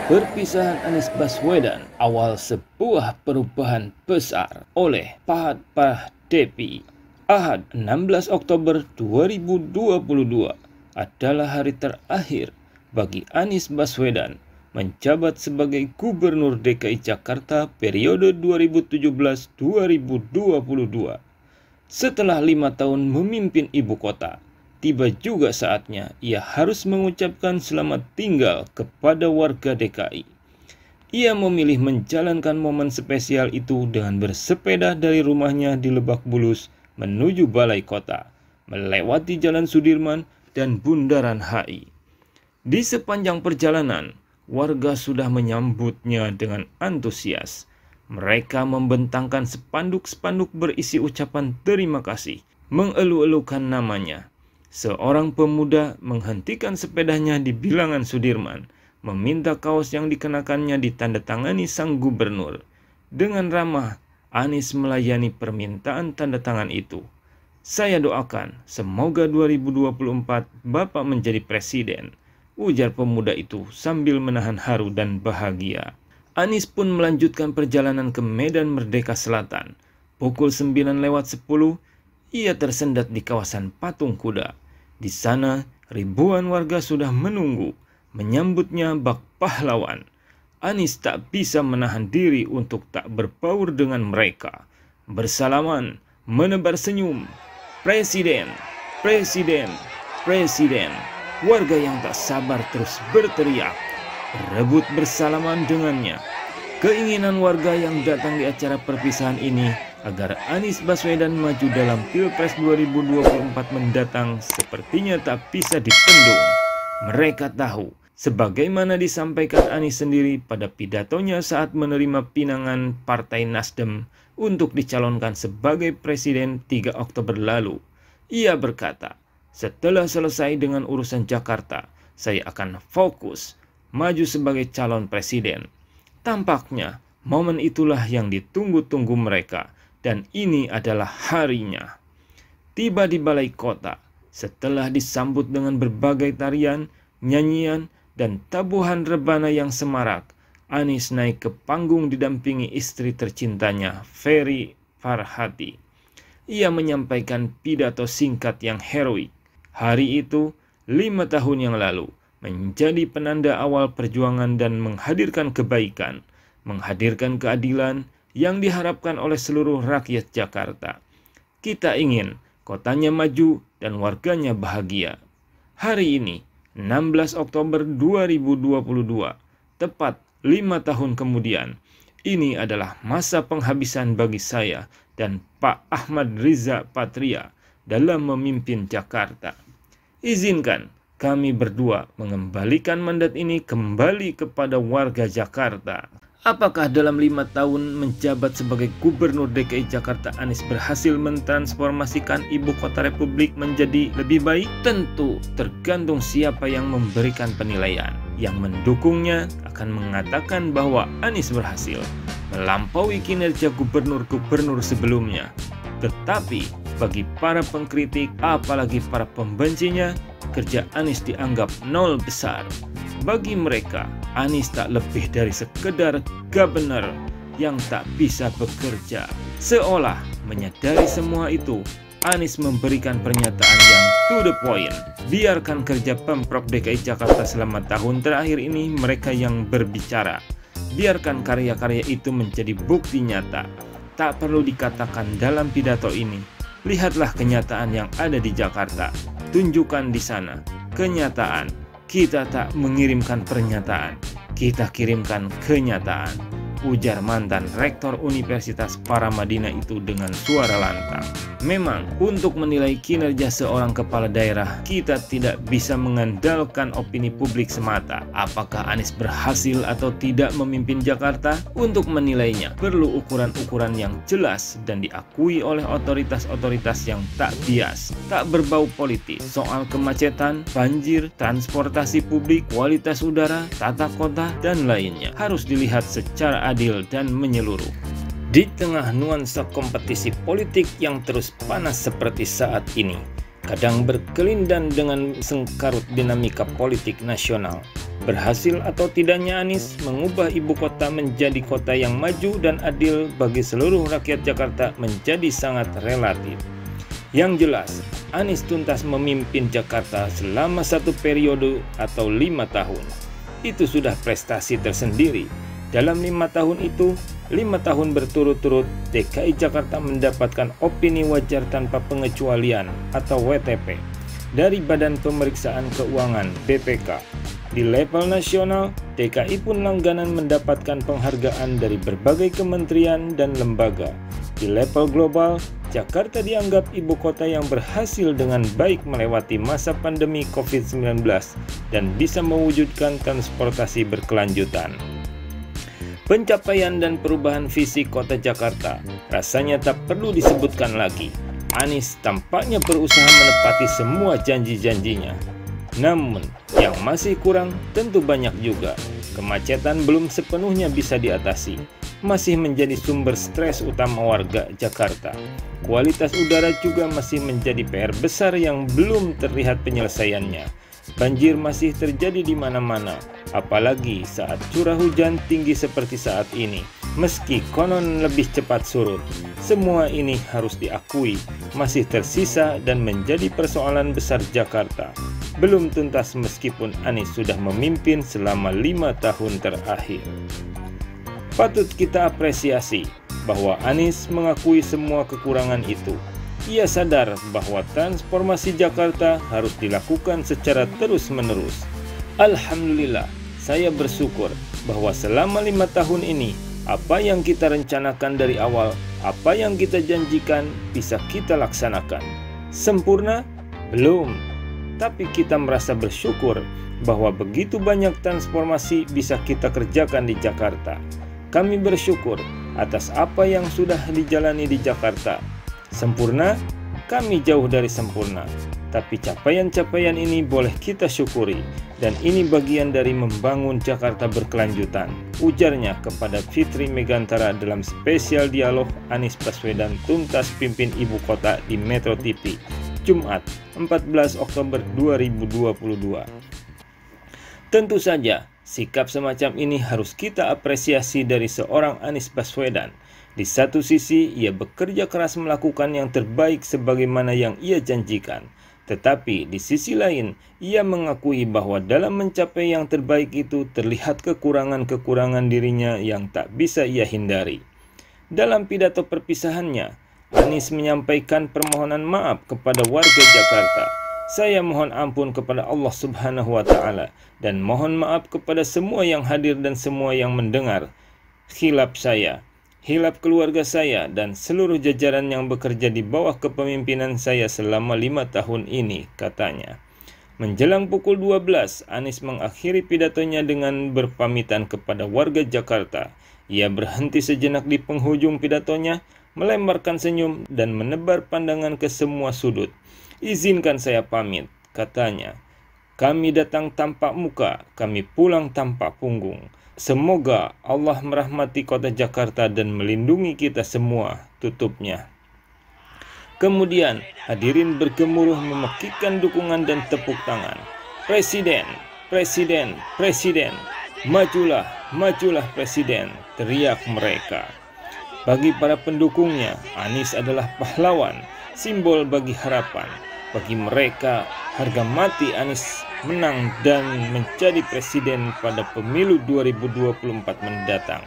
Perpisahan Anies Baswedan awal sebuah perubahan besar oleh Pahat Pahdepi. Ahad 16 Oktober 2022 adalah hari terakhir bagi Anies Baswedan menjabat sebagai Gubernur DKI Jakarta periode 2017-2022. Setelah 5 tahun memimpin ibu kota, tiba juga saatnya ia harus mengucapkan selamat tinggal kepada warga DKI. Ia memilih menjalankan momen spesial itu dengan bersepeda dari rumahnya di Lebak Bulus menuju Balai Kota, melewati Jalan Sudirman dan Bundaran HI. Di sepanjang perjalanan, warga sudah menyambutnya dengan antusias. Mereka membentangkan spanduk-spanduk berisi ucapan terima kasih, mengelu-elukan namanya. Seorang pemuda menghentikan sepedanya di bilangan Sudirman, meminta kaos yang dikenakannya ditandatangani sang gubernur. Dengan ramah, Anies melayani permintaan tanda tangan itu. "Saya doakan, semoga 2024 Bapak menjadi presiden," ujar pemuda itu sambil menahan haru dan bahagia. Anies pun melanjutkan perjalanan ke Medan Merdeka Selatan. Pukul 9:10, ia tersendat di kawasan Patung Kuda. Di sana, ribuan warga sudah menunggu, menyambutnya bak pahlawan. Anies tak bisa menahan diri untuk tak berbaur dengan mereka. Bersalaman, menebar senyum. "Presiden, Presiden, Presiden." Warga yang tak sabar terus berteriak, berebut bersalaman dengannya. Keinginan warga yang datang di acara perpisahan ini agar Anies Baswedan maju dalam Pilpres 2024 mendatang sepertinya tak bisa dibendung. Mereka tahu, sebagaimana disampaikan Anies sendiri pada pidatonya saat menerima pinangan Partai Nasdem untuk dicalonkan sebagai presiden 3 Oktober lalu. Ia berkata, "Setelah selesai dengan urusan Jakarta, saya akan fokus maju sebagai calon presiden." Tampaknya momen itulah yang ditunggu-tunggu mereka, dan ini adalah harinya. Tiba di Balai Kota, setelah disambut dengan berbagai tarian, nyanyian, dan tabuhan rebana yang semarak, Anies naik ke panggung didampingi istri tercintanya, Ferry Farhati. Ia menyampaikan pidato singkat yang heroik. Hari itu, 5 tahun yang lalu, menjadi penanda awal perjuangan dan menghadirkan kebaikan, menghadirkan keadilan yang diharapkan oleh seluruh rakyat Jakarta. Kita ingin kotanya maju dan warganya bahagia. Hari ini, 16 Oktober 2022, tepat 5 tahun kemudian, ini adalah masa penghabisan bagi saya dan Pak Ahmad Riza Patria dalam memimpin Jakarta. Izinkan kami berdua mengembalikan mandat ini kembali kepada warga Jakarta. Apakah dalam 5 tahun menjabat sebagai Gubernur DKI Jakarta, Anies berhasil mentransformasikan ibu kota Republik menjadi lebih baik? Tentu tergantung siapa yang memberikan penilaian. Yang mendukungnya akan mengatakan bahwa Anies berhasil melampaui kinerja gubernur-gubernur sebelumnya. Tetapi bagi para pengkritik, apalagi para pembencinya, kerja Anies dianggap nol besar. Bagi mereka, Anies tak lebih dari sekedar governor yang tak bisa bekerja. Seolah menyadari semua itu, Anies memberikan pernyataan yang to the point. Biarkan kerja Pemprov DKI Jakarta selama tahun terakhir ini mereka yang berbicara. Biarkan karya-karya itu menjadi bukti nyata. Tak perlu dikatakan dalam pidato ini. Lihatlah kenyataan yang ada di Jakarta. Tunjukkan di sana kenyataan. Kita tak mengirimkan pernyataan, kita kirimkan kenyataan, ujar mantan Rektor Universitas Paramadina itu dengan suara lantang. Memang, untuk menilai kinerja seorang kepala daerah, kita tidak bisa mengandalkan opini publik semata. Apakah Anies berhasil atau tidak memimpin Jakarta? Untuk menilainya, perlu ukuran-ukuran yang jelas dan diakui oleh otoritas-otoritas yang tak bias, tak berbau politis. Soal kemacetan, banjir, transportasi publik, kualitas udara, tata kota, dan lainnya harus dilihat secara adil dan menyeluruh. Di tengah nuansa kompetisi politik yang terus panas seperti saat ini, kadang berkelindan dengan sengkarut dinamika politik nasional. Berhasil atau tidaknya Anies mengubah ibu kota menjadi kota yang maju dan adil bagi seluruh rakyat Jakarta menjadi sangat relatif. Yang jelas, Anies tuntas memimpin Jakarta selama 1 periode atau 5 tahun. Itu sudah prestasi tersendiri. Dalam 5 tahun itu, 5 tahun berturut-turut DKI Jakarta mendapatkan opini wajar tanpa pengecualian atau WTP dari Badan Pemeriksaan Keuangan (BPK). Di level nasional, DKI pun langganan mendapatkan penghargaan dari berbagai kementerian dan lembaga. Di level global, Jakarta dianggap ibu kota yang berhasil dengan baik melewati masa pandemi COVID-19 dan bisa mewujudkan transportasi berkelanjutan. Pencapaian dan perubahan visi kota Jakarta rasanya tak perlu disebutkan lagi. Anies tampaknya berusaha menepati semua janji-janjinya. Namun, yang masih kurang tentu banyak juga. Kemacetan belum sepenuhnya bisa diatasi, masih menjadi sumber stres utama warga Jakarta. Kualitas udara juga masih menjadi PR besar yang belum terlihat penyelesaiannya. Banjir masih terjadi di mana-mana, apalagi saat curah hujan tinggi seperti saat ini. Meski konon lebih cepat surut, semua ini harus diakui masih tersisa dan menjadi persoalan besar Jakarta. Belum tuntas meskipun Anies sudah memimpin selama 5 tahun terakhir. Patut kita apresiasi bahwa Anies mengakui semua kekurangan itu. Ia sadar bahwa transformasi Jakarta harus dilakukan secara terus-menerus. Alhamdulillah, saya bersyukur bahwa selama 5 tahun ini, apa yang kita rencanakan dari awal, apa yang kita janjikan bisa kita laksanakan. Sempurna? Belum. Tapi kita merasa bersyukur bahwa begitu banyak transformasi bisa kita kerjakan di Jakarta. Kami bersyukur atas apa yang sudah dijalani di Jakarta. Sempurna? Kami jauh dari sempurna. Tapi capaian-capaian ini boleh kita syukuri, dan ini bagian dari membangun Jakarta berkelanjutan, ujarnya kepada Fitri Megantara dalam spesial dialog Anies Baswedan tuntas pimpin ibu kota di Metro TV, Jumat 14 Oktober 2022. Tentu saja, sikap semacam ini harus kita apresiasi dari seorang Anies Baswedan. Di satu sisi, ia bekerja keras melakukan yang terbaik sebagaimana yang ia janjikan. Tetapi di sisi lain, ia mengakui bahwa dalam mencapai yang terbaik itu terlihat kekurangan-kekurangan dirinya yang tak bisa ia hindari. Dalam pidato perpisahannya, Anies menyampaikan permohonan maaf kepada warga Jakarta. Saya mohon ampun kepada Allah Subhanahu wa Ta'ala dan mohon maaf kepada semua yang hadir dan semua yang mendengar. Khilaf saya, hilaf keluarga saya dan seluruh jajaran yang bekerja di bawah kepemimpinan saya selama 5 tahun ini, katanya. Menjelang pukul 12, Anies mengakhiri pidatonya dengan berpamitan kepada warga Jakarta. Ia berhenti sejenak di penghujung pidatonya, melemparkan senyum dan menebar pandangan ke semua sudut. Izinkan saya pamit, katanya. Kami datang tanpa muka, kami pulang tanpa punggung. Semoga Allah merahmati kota Jakarta dan melindungi kita semua, tutupnya. Kemudian hadirin bergemuruh memekikkan dukungan dan tepuk tangan. Presiden, presiden, presiden, majulah, majulah presiden, teriak mereka. Bagi para pendukungnya, Anies adalah pahlawan, simbol bagi harapan. Bagi mereka, harga mati Anies menang dan menjadi presiden pada pemilu 2024 mendatang.